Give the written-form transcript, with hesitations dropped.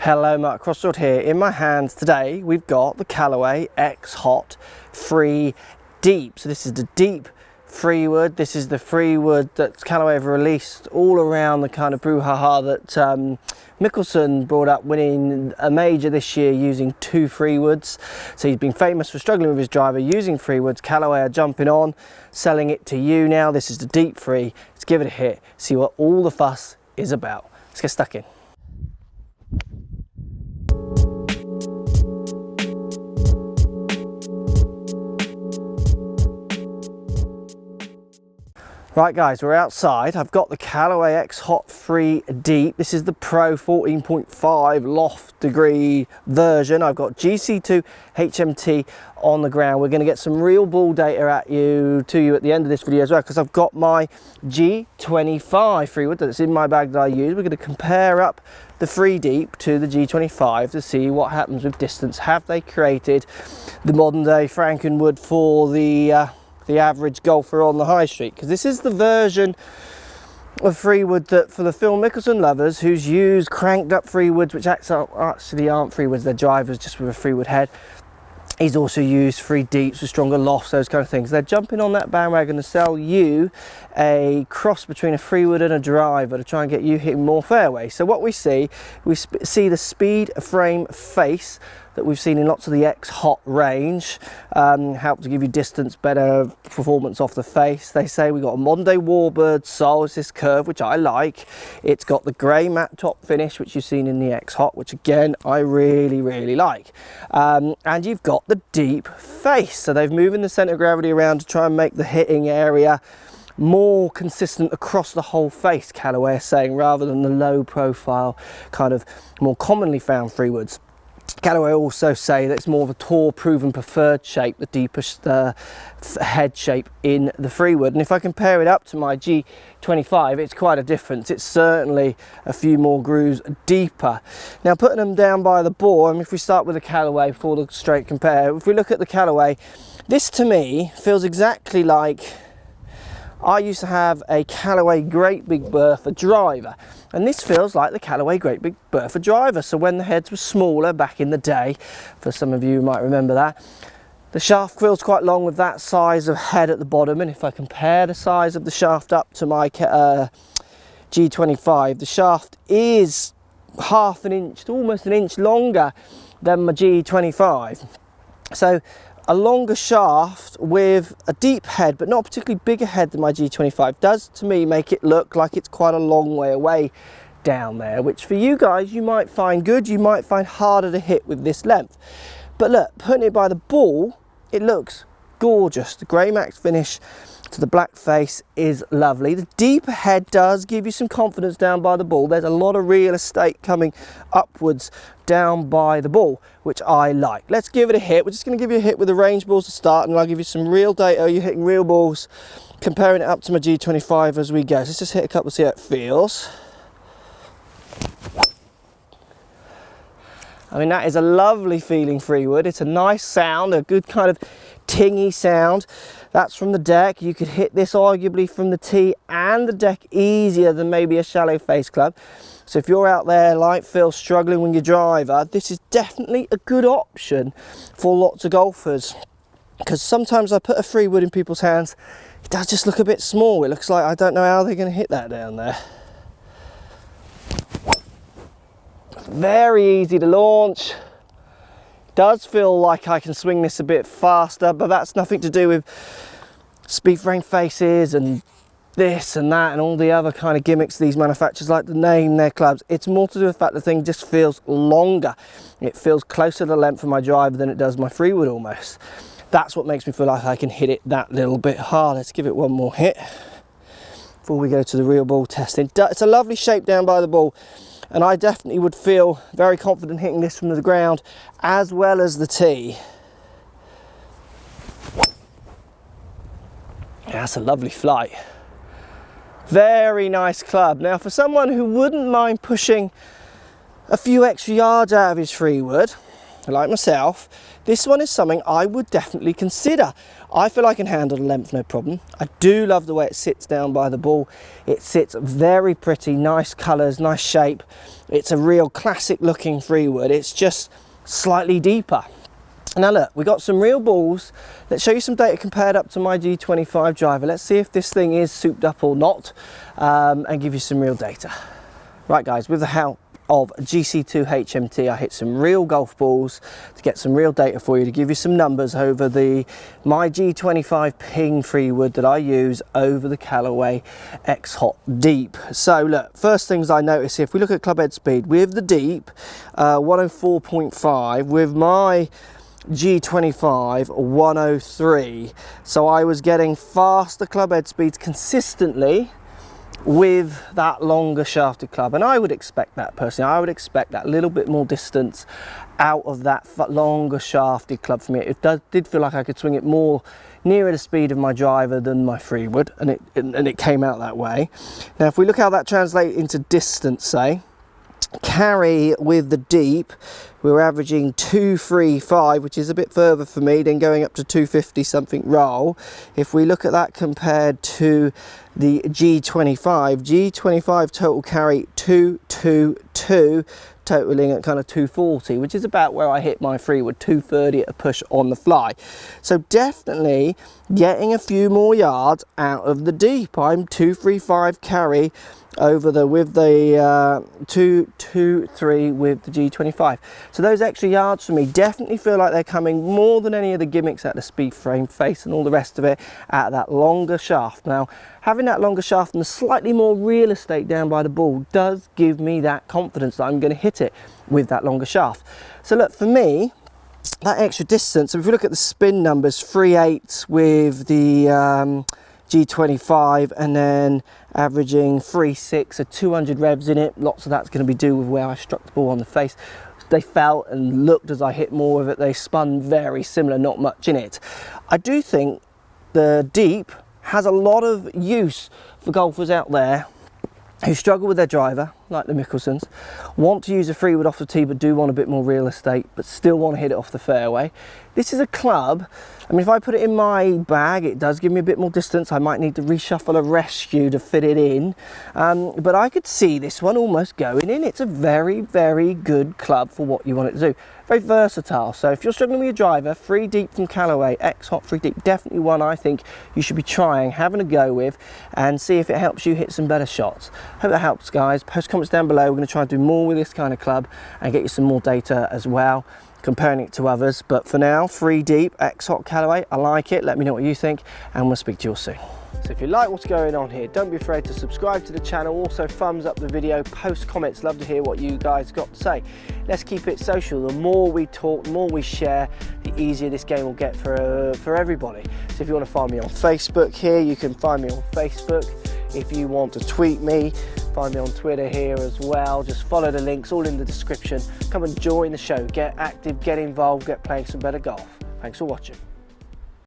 Hello, Mark Crossfield here. In my hands today we've got the Callaway XHot Free Deep. So this is the deep free wood. This is the free wood that Callaway have released all around the kind of brouhaha that Mickelson brought up, winning a major this year using 2 free woods. So he's been famous for struggling with his driver using free woods. Callaway are jumping on, selling it to you now. This is the deep free. Let's give it a hit, see what all the fuss is about. Let's get stuck in. Right guys, we're outside. I've got the Callaway XHot Free Deep. This is the Pro 14.5 loft degree version. I've got GC2 HMT on the ground. We're going to get some real ball data to you at the end of this video as well, because I've got my G25 free wood that's in my bag that I use. We're going to compare up the Free Deep to the G25 to see what happens with distance. Have they created the modern day frankinwood for the average golfer on the high street? Because this is the version of free wood that, for the Phil Mickelson lovers who's used cranked up free woods, which actually aren't free woods, they're drivers just with a free wood head. He's also used free deeps with stronger lofts, those kind of things. They're jumping on that bandwagon to sell you a cross between a free wood and a driver to try and get you hitting more fairways. So what we see the speed frame face that we've seen in lots of the XHot range, help to give you distance, better performance off the face. They say we got a modern day warbird sole, it's this curve, which I like. It's got the grey matte top finish, which you've seen in the XHot, which again, I really like. And you've got the deep face. So they've moved the centre of gravity around to try and make the hitting area more consistent across the whole face, Callaway are saying, rather than the low profile, kind of more commonly found free woods. Callaway also say that it's more of a tour proven preferred shape, the deepest head shape in the free wood. And if I compare it up to my G25, it's quite a difference. It's certainly a few more grooves deeper. Now, putting them down by the bore, and if we start with the Callaway for the straight compare, if we look at the Callaway, this to me feels exactly like I used to have a Callaway Great Big Bertha driver, and this feels like the Callaway Great Big Bertha driver. So when the heads were smaller back in the day, for some of you who might remember that, the shaft feels quite long with that size of head at the bottom. And if I compare the size of the shaft up to my G25, the shaft is half an inch to almost an inch longer than my G25. So a longer shaft with a deep head, but not a particularly bigger head than my G25, does to me make it look like it's quite a long way away down there, which for you guys you might find good, you might find harder to hit with this length. But look, putting it by the ball, it looks gorgeous. The grey matte finish to the black face is lovely. The deeper head does give you some confidence down by the ball. There's a lot of real estate coming upwards down by the ball, which I like. Let's give it a hit. We're just going to give you a hit with the range balls to start, and I'll give you some real data. You're hitting real balls, comparing it up to my G25 as we go. So let's just hit a couple, see how it feels. I mean, that is a lovely feeling free wood. It's a nice sound, a good kind of tingy sound. That's from the deck. You could hit this arguably from the tee and the deck easier than maybe a shallow face club. So if you're out there like Phil struggling with your driver, this is definitely a good option for lots of golfers. Because sometimes I put a free wood in people's hands, it does just look a bit small. It looks like I don't know how they're going to hit that down there. Very easy to launch. Does feel like I can swing this a bit faster, but that's nothing to do with speed frame faces and this and that and all the other kind of gimmicks these manufacturers like to name their clubs. It's more to do with the fact the thing just feels longer. It feels closer to the length of my driver than it does my free wood almost. That's what makes me feel like I can hit it that little bit harder. Let's give it one more hit before we go to the real ball testing. It's a lovely shape down by the ball, and I definitely would feel very confident hitting this from the ground as well as the tee. Yeah, that's a lovely flight. Very nice club. Now, for someone who wouldn't mind pushing a few extra yards out of his free wood, like myself, this one is something I would definitely consider. I feel I can handle the length no problem. I do love the way it sits down by the ball. It sits very pretty, nice colours, nice shape. It's a real classic looking 3-wood. It's just slightly deeper. Now look, we got some real balls. Let's show you some data compared up to my G25 driver. Let's see if this thing is souped up or not, and give you some real data. Right guys, with the help of GC2 HMT, I hit some real golf balls to get some real data for you, to give you some numbers over my G25 ping 3-wood that I use over the Callaway XHot Deep. So look, first things I notice, if we look at club head speed with the Deep, 104.5, with my G25 103, so I was getting faster club head speeds consistently with that longer shafted club, and I would expect that personally. I would expect that little bit more distance out of that longer shafted club for me. It did feel like I could swing it more nearer the speed of my driver than my 3-wood, and it came out that way. Now if we look how that translates into distance, say carry with the Deep, we were averaging 235, which is a bit further for me, then going up to 250 something roll. If we look at that compared to the G25 total carry 222, totaling at kind of 240, which is about where I hit my 3-wood, 230 at a push on the fly. So definitely getting a few more yards out of the Deep. I'm 235 carry over with the 223 with the G25. So those extra yards for me definitely feel like they're coming more than any of the gimmicks at the speed frame face and all the rest of it out of that longer shaft. Now having that longer shaft and the slightly more real estate down by the ball does give me that confidence that I'm going to hit it with that longer shaft. So look, for me, that extra distance, if we look at the spin numbers, 3/8 with the G25, and then averaging 3/6, so 200 revs in it. Lots of that's going to be due with where I struck the ball on the face. They felt and looked as I hit more of it. They spun very similar, not much in it. I do think the Deep has a lot of use for golfers out there who struggle with their driver, like the Mickelsons, want to use a 3-wood off the tee but do want a bit more real estate but still want to hit it off the fairway. This is a club, I mean, if I put it in my bag, it does give me a bit more distance. I might need to reshuffle a rescue to fit it in, but I could see this one almost going in. It's a very, very good club for what you want it to do. Very versatile. So if you're struggling with your driver, 3 Deep from Callaway XHot 3 Deep, definitely one I think you should be trying, having a go with, and see if it helps you hit some better shots. Hope that helps, guys. Post comments down below. We're going to try and do more with this kind of club and get you some more data as well, comparing it to others. But for now, 3 Deep XHot Callaway, I like it. Let me know what you think, and we'll speak to you all soon. So if you like what's going on here, don't be afraid to subscribe to the channel. Also thumbs up the video, post comments, love to hear what you guys got to say. Let's keep it social. The more we talk, the more we share, the easier this game will get for everybody. So if you want to find me on Facebook here, you can find me on Facebook. If you want to tweet me, find me on Twitter here as well. Just follow the links, all in the description. Come and join the show, get active, get involved, get playing some better golf. Thanks for watching.